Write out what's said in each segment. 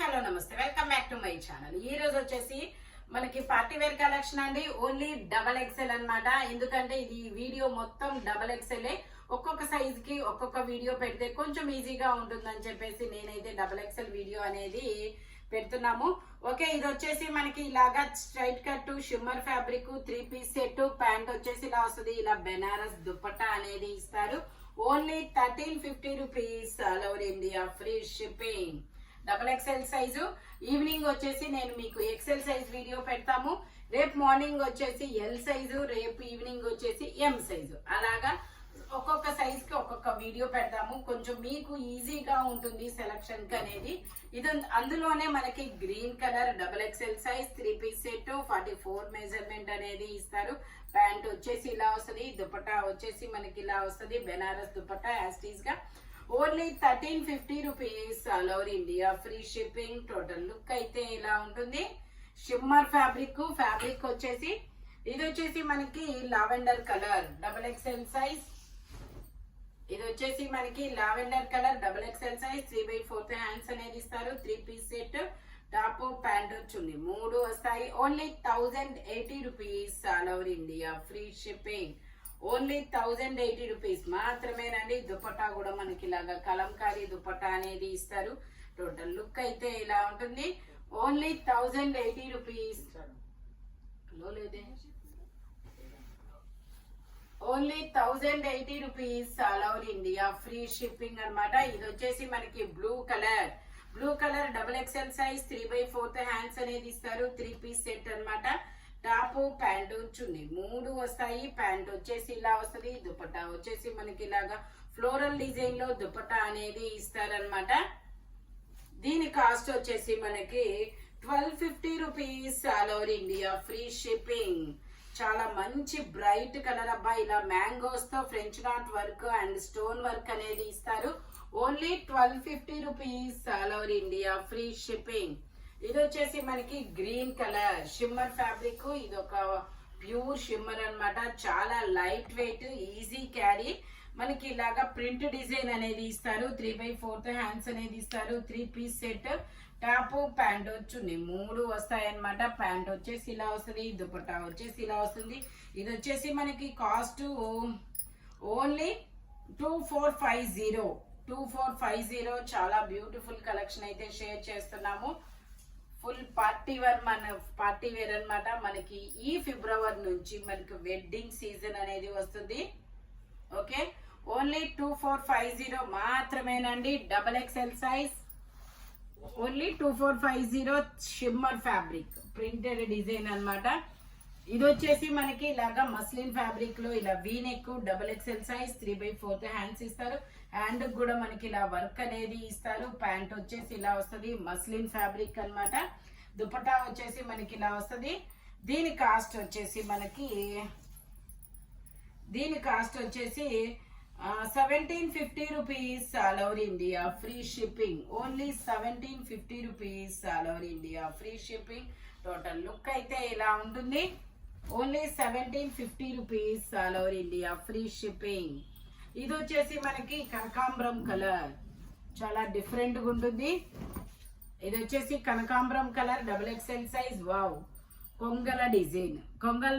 Hello నమస్తే, welcome back to my channel. ఈ రోజు వచ్చేసి మనకి పార్టీ వేర్ కలెక్షన్ అండి. ఓన్లీ డబల్ ఎక్సెల్ అన్నమాట. ఎందుకంటే ఇది వీడియో మొత్తం డబల్ ఎక్సెల్. ఒక్కొక్క సైజ్ కి ఒక్కొక్క వీడియో పెడితే కొంచెం ఈజీగా ఉంటుందని చెప్పేసి నేనైతే డబల్ ఎక్సెల్ వీడియో అనేది పెడుతున్నాము. ఓకే, ఇది వచ్చేసి మనకి ఇలాగా straight cut shimmer fabric 3 piece set. Pant వచ్చేసి ఇలా వస్తుంది. ఇలా బెనారస్ దుపట్టా అనేది ఇస్తారు. Only 1350 rupees, all over India, free shipping. Double XL size. Evening వచ్చేసి నేను మీకు ఎక్సెల్ సైజ్ వీడియో పెడతాము. రేపు మార్నింగ్ వచ్చేసి ఎల్ సైజు, రేపు ఈవినింగ్ వచ్చేసి ఎం సైజు. అలాగా ఒక్కొక్క సైజ్ కి ఒక్కొక్క వీడియో పెడతాము. కొంచెం మీకు ఈజీగా ఉంటుంది సెలక్షన్ కి అనేది. ఇది అందులోనే మనకి green colour double XL size 3 piece set 44 measurement అనేది ఇస్తారు. ప్యాంట్ వచ్చేసి ఇలా వస్తుంది. దుపట్టా వచ్చేసి మనకి ఇలా వస్తుంది. బెనారస్ దుపట్టా యాస్టీస్ గా. Only 1350 rupees, all over India, free shipping. Total look అయితే ఇలా ఉంటుంది. Shimmer fabric. ఫ్యాబ్రిక్ వచ్చేసి ఇది వచ్చేసి మనకి lavender colour double XL size. ఇది వచ్చేసి మనకి lavender colour double XL size 3/4 hands అనేది ఇస్తారు. 3 పీస్ సెట్. టాప్ ప్యాంట్ వచ్చింది 3 వస్తాయి. Only 1080 rupees, all over India, free shipping. Only 1080 rupees మాత్రమేనండి. దుపట్టా కూడా మనకి ఇలాగా కలంకారీ దుపట్టా అనేది ఇస్తారు. టోటల్ లుక్ అయితే ఇలా ఉంటుంది. Only 1080 rupees. Only 1080 rupees, all over India, free shipping అన్నమాట. ఇది వచ్చేసి మనకి blue colour double XL size 3/4 hands అనేది ఇస్తారు. 3 పీస్ సెట్ అన్నమాట. టాప్ ప్యాంటు చున్నీ 3 వస్తాయి. ప్యాంట్ వచ్చేసి ఇలా వస్తుంది. దుపట్టా వచ్చేసి మనకి ఇలాగా ఫ్లోరల్ డిజైన్ లో దుపట్టా అనేది ఇస్తారనమాట. దీని కాస్ట్ వచ్చేసి మనకి 1250 rupees, all over India, free shipping. చాలా మంచి బ్రైట్ కలర్ అబ్బా. ఇలా మ్యాంగోస్ తో French knot work and stone work అనేది ఇస్తారు. Only 1250 rupees, all over India, free shipping. ఇది వచ్చేసి మనకి గ్రీన్ కలర్ షిమ్మర్ ఫ్యాబ్రిక్. ఇది ఒక ప్యూర్ షిమ్మర్ అన్నమాట. చాలా లైట్ వెయిట్, ఈజీ క్యారీ. మనకి ఇలాగా ప్రింట్ డిజైన్ అనేది ఇస్తారు. 3/4 హ్యాండ్స్ అనేది ఇస్తారు. 3 పీస్ సెట్. టాప్ ప్యాంట్ వచ్చి 3 వస్తాయన్నమాట. ప్యాంట్ వచ్చేసి ఇలా వస్తుంది. దుపట్టా వచ్చేసి ఇలా వస్తుంది. ఇది వచ్చేసి మనకి కాస్ట్ ఓన్లీ 2450. చాలా బ్యూటిఫుల్ కలెక్షన్ అయితే షేర్ చేస్తున్నాము. ఫుల్ పార్టీ వేర్ అన్నమాట. మనకి ఈ ఫిబ్రవరి నుంచి మనకి వెడ్డింగ్ సీజన్ అనేది వస్తుంది. ఓకే, ఓన్లీ 2450 మాత్రమేనండి. Double XL size. Only 2450. Shimmer fabric printed design అన్నమాట. ఇది వచ్చేసి మనకి ఇలాగా మస్లిన్ ఫ్యాబ్రిక్ లో ఇలా V neck double XL size 3/4 hands ఇస్తారు. హ్యాండ్ కూడా మనకి ఇలా వర్క్ అనేది ఇస్తారు. ప్యాంట్ వచ్చేసి ఇలా వస్తుంది. మస్లిన్ ఫ్యాబ్రిక్ అన్నమాట. దుపట్టా వచ్చేసి మనకి ఇలా వస్తుంది. దీని కాస్ట్ వచ్చేసి మనకి 1750 rupees, all over India, free shipping. Only 1750 rupees, all over India, free shipping. Total look అయితే ఇలా ఉంటుంది. Only 1750 rupees, all over India, free shipping. ఇది వచ్చేసి మనకి కనకాంబరం కలర్. చాలా డిఫరెంట్ గా ఉంటుంది. ఇది వచ్చేసి కనకాంబరం colour double XL size. Wow, కొంగల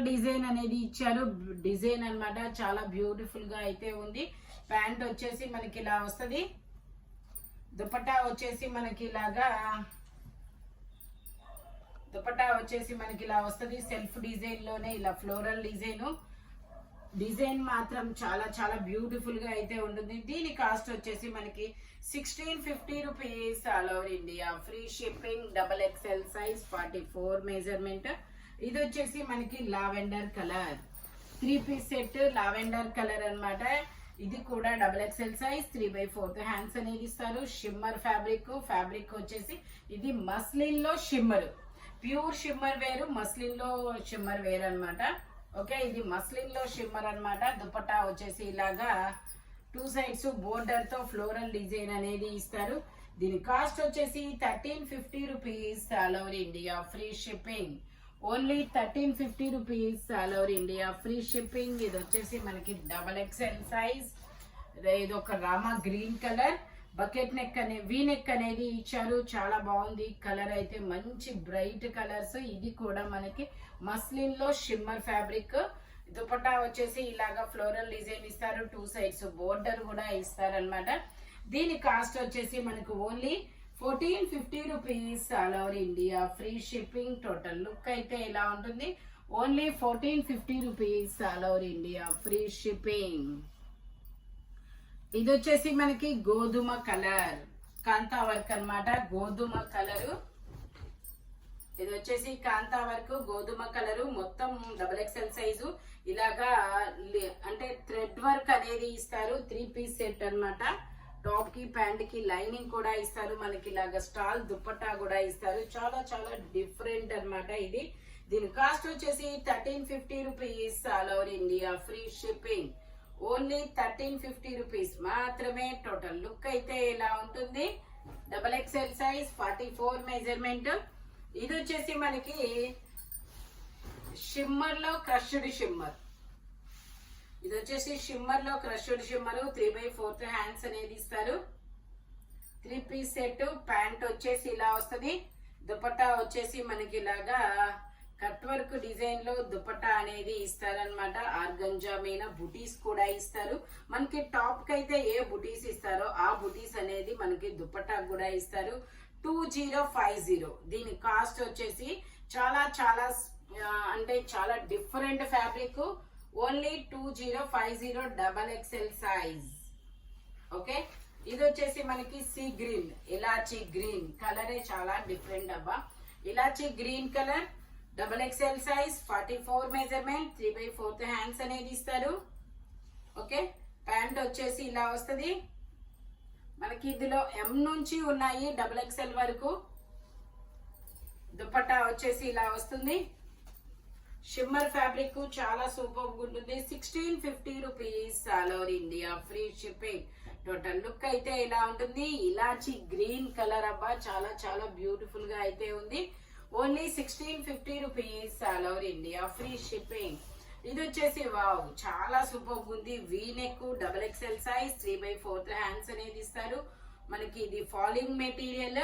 డిజైన్ అనేది ఇచ్చారు. డిజైన్ అన్నమాట. చాలా బ్యూటిఫుల్ గా అయితే ఉంది. ప్యాంట్ వచ్చేసి మనకి ఇలా వస్తుంది. దుపట్టా వచ్చేసి మనకి ఇలా వస్తుంది. సెల్ఫ్ డిజైన్ లోనే ఇలా ఫ్లోరల్ డిజైన్ మాత్రం చాలా చాలా బ్యూటిఫుల్ గా అయితే ఉంటుంది. దీని కాస్ట్ వచ్చేసి మనకి 1650 rupees, all over India, free shipping. Double XL size 44 measurement. ఇది వచ్చేసి మనకి lavender colour 3 piece set. Lavender colour అన్నమాట. ఇది కూడా డబల్ ఎక్సెల్ సైజ్ 3/4 హ్యాండ్స్ అనేది ఇస్తారు. షిమ్మర్ ఫ్యాబ్రిక్ వచ్చేసి ఇది మస్లిన్ లో షిమ్మర్, ప్యూర్ షిమ్మర్ వేరు, మస్లిన్ లో షిమ్మర్ వేర్ అన్నమాట. ఓకే, ఇది మస్లిన్ లో షిమ్మర్ అన్నమాట. దుపట్టా వచ్చేసి ఇలాగా 2 సైడ్స్ బోర్డర్ తో ఫ్లోరల్ డిజైన్ అనేది ఇస్తారు. దీని కాస్ట్ వచ్చేసి 1350 rupees, all over India, free shipping. Only 1350 rupees, all over India, free shipping. ఇది వచ్చేసి మనకి డబల్ ఎక్సెల్ సైజ్. ఇది ఒక Rama green colour bucket neck అనే వీ నెక్ అనేది ఇచ్చారు. చాలా బాగుంది. కలర్ అయితే మంచి బ్రైట్ కలర్స్. ఇది కూడా మనకి మస్లిన్ లో షిమ్మర్ ఫ్యాబ్రిక్. దుపట్టా వచ్చేసి ఇలాగా ఫ్లోరల్ డిజైన్ ఇస్తారు. 2 సైడ్స్ బోర్డర్ కూడా ఇస్తారనమాట. దీని కాస్ట్ వచ్చేసి మనకు only 1450 rupees all over India, free shipping. Total look అయితే ఇలా ఉంటుంది. Only 1450 rupees all over India, free shipping. ఇది వచ్చేసి మనకి గోధుమ కలర్ కాంతా వర్క్ అన్నమాట. గోధుమ కలరు, ఇది వచ్చేసి కాంతా వర్క్ గోధుమ కలరు. మొత్తం XXL సైజు. ఇలాగా అంటే థ్రెడ్ వర్క్ అనేది ఇస్తారు. 3 పీస్ సెట్ అన్నమాట. టాప్ కి ప్యాంట్ కి లైనింగ్ కూడా ఇస్తారు. మనకి ఇలాగా స్టాల్ దుపట్టా కూడా ఇస్తారు. చాలా చాలా డిఫరెంట్ అన్నమాట ఇది. దీని కాస్ట్ వచ్చేసి 1350 rupees all over India, free shipping. Only 1350 rupees మాత్రమే. టోటల్ లుక్ అయితే ఇలా ఉంటుంది. XXL size, 44 measurement. ఇది వచ్చేసి మనకి షిమ్మర్ లో క్రష్డ్ షిమ్మర్. ఇది వచ్చేసి షిమ్మర్ లో క్రష్డ్ షిమ్మర్. 3/4 హ్యాండ్స్ అనేది ఇస్తారు. 3 పీస్ సెట్. ప్యాంట్ వచ్చేసి ఇలా వస్తుంది. దుపట్టా వచ్చేసి మనకి ఇలాగా కట్ వర్క్ డిజైన్ లో దుపట్టా అనేది ఇస్తారనమాట. ఆర్గంజా మీద బుటీస్ కూడా ఇస్తారు. మనకి టాప్ కి అయితే ఏ బుటీస్ ఇస్తారో ఆ బుటీస్ అనేది మనకి దుపట్టా కూడా ఇస్తారు. 2050. దీని కాస్ట్ వచ్చేసి చాలా చాలా అంటే చాలా different fabric. Only 2050 XXL size. Okay, ఇది వచ్చేసి మనకి సీ గ్రీన్, ఇలాచీ గ్రీన్ కలరే చాలా డిఫరెంట్ అబ్బా. ఇలాచీ green colour, XXL size, 44 measurement. 3/4 hands అనేది ఇస్తారు. ఓకే, ప్యాంట్ వచ్చేసి ఇలా వస్తుంది. మనకి ఇందులో M నుంచి ఉన్నాయి XXL వరకు. దుపట్టా వచ్చేసి ఇలా వస్తుంది. షిమ్మర్ ఫ్యాబ్రిక్ చాలా సూపర్ ఉంటుంది. 1650 rupees all over India, free shipping. Total look అయితే ఇలా ఉంటుంది. ఇలాచి గ్రీన్ కలర్ అబ్బా, చాలా చాలా బ్యూటిఫుల్ గా అయితే ఉంది. Only 1650 rupees all over India, free shipping. ఇది వచ్చేసి వావ్, చాలా సూపర్ ఉంది. V neck, XXL size, 3/4 hands అనేది ఇస్తారు. మనకి ఇది ఫాలింగ్ మెటీరియల్.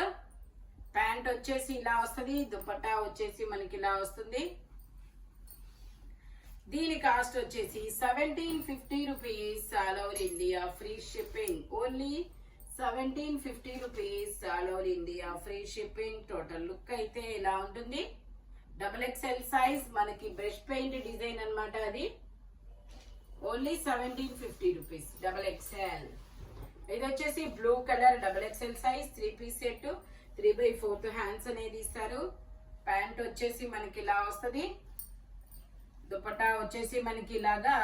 ప్యాంట్ వచ్చేసి ఇలా వస్తుంది. దుపట్టా వచ్చేసి మనకి ఇలా వస్తుంది. దీని కాస్ట్ వచ్చేసి 1750 rupees all over India, free shipping. Only 1750 rupees all over India, free shipping. Total look అయితే ఇలా ఉంటుంది. XXL సైజ్, మనకి బ్రష్ పెయింట్ డిజైన్ అన్నమాట అది. Only 1750 rupees XXL. ఇది వచ్చేసి blue colour XXL size, 3 piece set. 3/4 hands అనేది ఇస్తారు. ప్యాంట్ వచ్చేసి మనకి ఇలా వస్తుంది. దుపట్టా వచ్చేసి మనకి ఇలాగా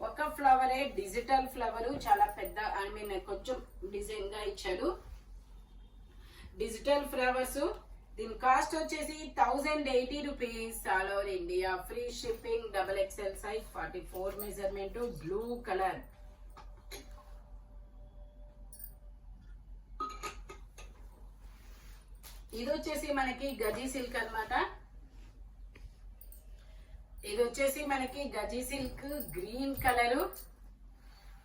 ఒక ఫ్లవరే, డిజిటల్ ఫ్లవర్, చాలా పెద్ద, ఐ మీన్ కొంచెం డిజైన్ గా ఇచ్చారు. Digital flowers. దీని కాస్ట్ వచ్చేసి 1080 rupees all over India, free shipping. XXL size, 44 measurement, blue colour. ఇది వచ్చేసి మనకి గజీ సిల్క్ అన్నమాట. ఇది వచ్చేసి మనకి Gaji silk green colour.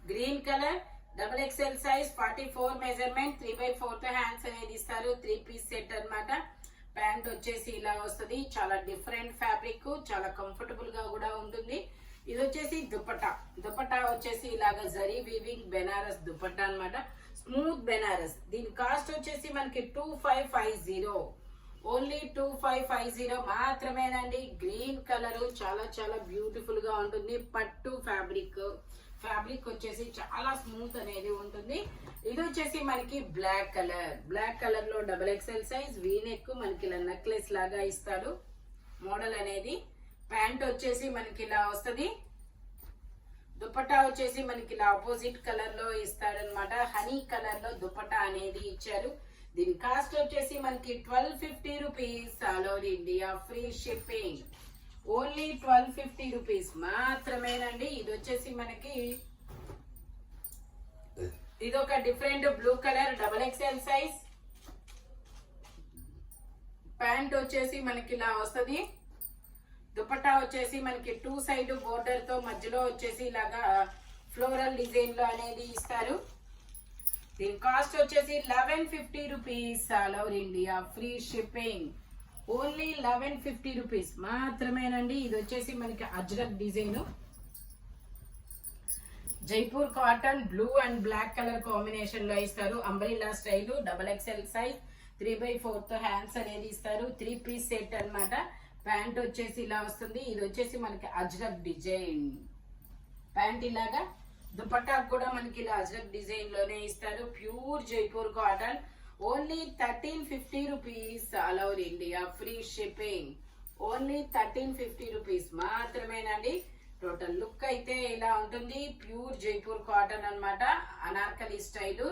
Green colour, XXL size, 44 measurement, 3/4 hands అనేది ఇస్తారు. 3 పీస్ సెట్ అన్నమాట. ప్యాంట్ వచ్చేసి ఇలా వస్తుంది. చాలా డిఫరెంట్ ఫ్యాబ్రిక్, చాలా కంఫర్టబుల్ గా కూడా ఉంటుంది. ఇది వచ్చేసి దుపట్టా. దుపట్టా వచ్చేసి ఇలాగా జరీ వీవింగ్ బెనారస్ దుపట్టా అన్నమాట. స్మూత్ బెనారస్. దీని కాస్ట్ వచ్చేసి మనకి 2550. ఓన్లీ 2550 మాత్రమేనండి. గ్రీన్ కలర్, చాలా చాలా బ్యూటిఫుల్ గా ఉంటుంది. పట్టు ఫ్యాబ్రిక్. ఫ్యాబ్రిక్ వచ్చేసి చాలా స్మూత్ అనేది ఉంటుంది. ఇది వచ్చేసి మనకి బ్లాక్ కలర్. బ్లాక్ కలర్ లో XXL సైజ్, వీ నెక్, మనకి ఇలా నెక్లెస్ లాగా ఇస్తాడు మోడల్ అనేది. ప్యాంట్ వచ్చేసి మనకి ఇలా వస్తుంది. దుపట్టా వచ్చేసి మనకి ఇలా ఆపోజిట్ కలర్ లో ఇస్తాడనమాట. హనీ కలర్ లో దుపట్టా అనేది ఇచ్చారు. దీని కాస్ట్ వచ్చేసి మనకి 1250 rupees all over India, free shipping. Only 1250 rupees మాత్రమేనండి. ఇది వచ్చేసి మనకి ఇది ఒక different blue colour XXL size. Pant వచ్చేసి మనకి ఇలా వస్తుంది. దుపట్టా వచ్చేసి మనకి 2 సైడ్ బోర్డర్ తో మధ్యలో వచ్చేసి ఇలాగా ఫ్లోరల్ డిజైన్ లో అనేది ఇస్తారు. దీని కాస్ట్ వచ్చేసి 1150 rupees, all over India free shipping. Only 1150 rupees మాత్రమేనండి. ఇది వచ్చేసి మనకి ajrak design, Jaipur cotton, blue and black colour combination లో ఇస్తారు. Umbrella style, XXL size, 3/4 hands అనేది ఇస్తారు. 3 పీస్ సెట్ అన్నమాట. ప్యాంట్ వచ్చేసి ఇలా వస్తుంది. ఇది వచ్చేసి మనకి అజ్రక్ డిజైన్ ప్యాంట్. ఇలాగా దుపట్టా కూడా మనకి ఇలా అజ్రక్ డిజైన్ లోనే ఇస్తారు. Pure Jaipur cotton. Only 1350 rupees, all over India free shipping. Only 1350 rupees మాత్రమేనండి. టోటల్ లుక్ అయితే ఇలా ఉంటుంది. ప్యూర్ జైపూర్ కాటన్ అన్నమాట. Anarkali style,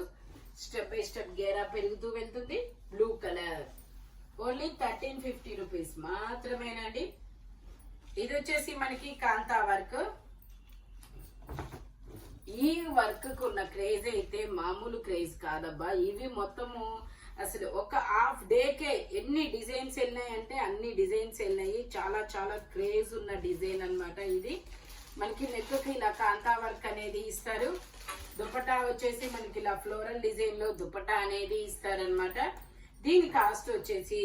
step by step గేరా పెరుగుతూ వెళ్తుంది. Blue colour. ఓన్లీ 1350 రూపీస్ మాత్రమేనండి. ఇది వచ్చేసి మనకి కాంతా వర్క్. ఈ వర్క్ కున్న క్రేజ్ అయితే మామూలు క్రేజ్ కాదబ్బా. ఇవి మొత్తము అసలు ఒక హాఫ్ డేకే ఎన్ని డిజైన్స్ వెళ్ళినాయంటే అన్ని డిజైన్స్ వెళ్ళినాయి. చాలా చాలా క్రేజ్ ఉన్న డిజైన్ అన్నమాట. ఇది మనకి నెక్కి ఇలా కాంతా వర్క్ అనేది ఇస్తారు. దుపట్టా వచ్చేసి మనకి ఇలా ఫ్లోరల్ డిజైన్ లో దుపట్టా అనేది ఇస్తారనమాట. దీని కాస్ట్ వచ్చేసి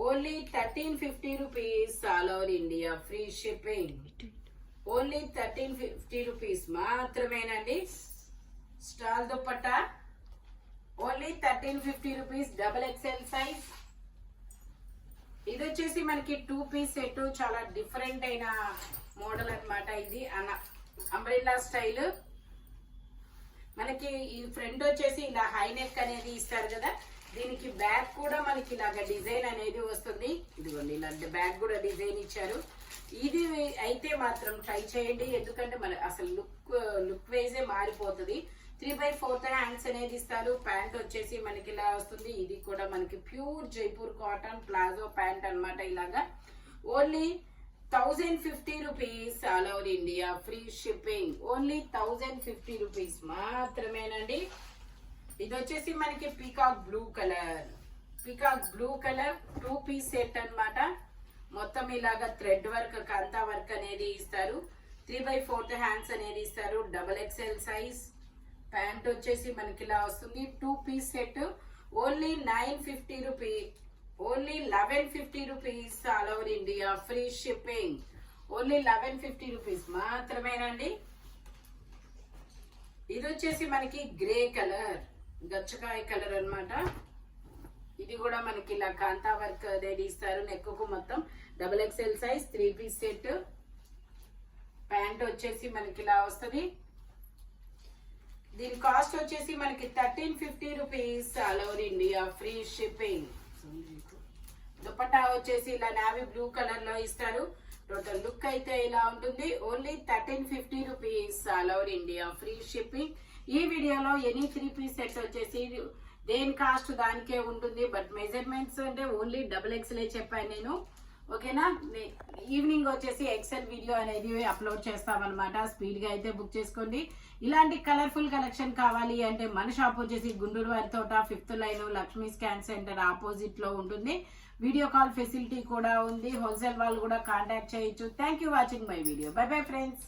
only 1350 rupees, all over India free shipping. Only 1350 rupees మాత్రమేనండి. Stole dupatta only 1350 rupees, XXL size. ఇది వచ్చేసి మనకి 2 పీస్ సెట్. చాలా డిఫరెంట్ అయిన మోడల్ అన్నమాట. ఇది అంబ్రెల్లా స్టైల్. మనకి ఈ ఫ్రంట్ వచ్చేసి ఇలా హై నెక్ అనేది ఇస్తారు కదా. దీనికి బ్యాక్ కూడా మనకి ఇలాగ డిజైన్ అనేది వస్తుంది. ఇదిగోండి ఇలాంటి బ్యాక్ కూడా డిజైన్ ఇచ్చారు. ఇది అయితే మాత్రం ట్రై చేయండి, ఎందుకంటే మన అసలు లుక్ వైజే మారిపోతుంది. 3/4 హ్యాండ్స్ అనేది ఇస్తారు. ప్యాంట్ వచ్చేసి మనకి ఇలా వస్తుంది. ఇది కూడా మనకి pure Jaipur cotton palazzo pant అన్నమాట. ఇలాగా only 1050 rupees, all over India free shipping. Only 1050 rupees మాత్రమేనండి. ఇది వచ్చేసి మనకి peacock blue colour. Peacock blue colour 2 piece set అన్నమాట. మొత్తం ఇలాగా థ్రెడ్ వర్క్, కాంతా వర్క్ అనేది ఇస్తారు. 3/4 హ్యాండ్స్ అనేది ఇస్తారు. XXL size. ప్యాంట్ వచ్చేసి మనకి ఇలా వస్తుంది. 2 piece set. Only 950 rupees. Only 1150 rupees, all over India free shipping. Only 1150 rupees మాత్రమేనండి. ఇది వచ్చేసి మనకి గ్రే కలర్, గచ్చకాయ కలర్ అన్నమాట. ఇది కూడా మనకి ఇలా కాంతా వర్క్ అనేది ఇస్తారు. నెక్కు మొత్తం XXL size, 3 piece set. Pant వచ్చేసి మనకి ఇలా వస్తుంది. దీని కాస్ట్ వచ్చేసి మనకి 1350 rupees, all over India free shipping. Dupatta వచ్చేసి ఇలా నావీ బ్లూ కలర్ లో ఇస్తారు. టోటల్ లుక్ అయితే ఇలా ఉంటుంది. Only 1350 rupees, all over India free shipping. ఈ వీడియోలో ఎనీ 3 పీస్ సెట్ వచ్చేసి దేని కాస్ట్ దానికే ఉంటుంది. బట్ మెజర్మెంట్స్ అంటే ఓన్లీ XXL చెప్పాను నేను. ఓకేనా. ఈవినింగ్ వచ్చేసి XL వీడియో అనేది అప్లోడ్ చేస్తామన్నమాట. స్పీడ్గా అయితే బుక్ చేసుకోండి. ఇలాంటి కలర్ఫుల్ కలెక్షన్ కావాలి అంటే మన షాప్ వచ్చేసి గుంటూరు వారి తోట 5th line Lakshmi scan centre opposite లో ఉంటుంది. వీడియో కాల్ ఫెసిలిటీ కూడా ఉంది. హోల్సేల్ వాళ్ళు కూడా కాంటాక్ట్ చేయొచ్చు. Thank you watching my video. By bye friends.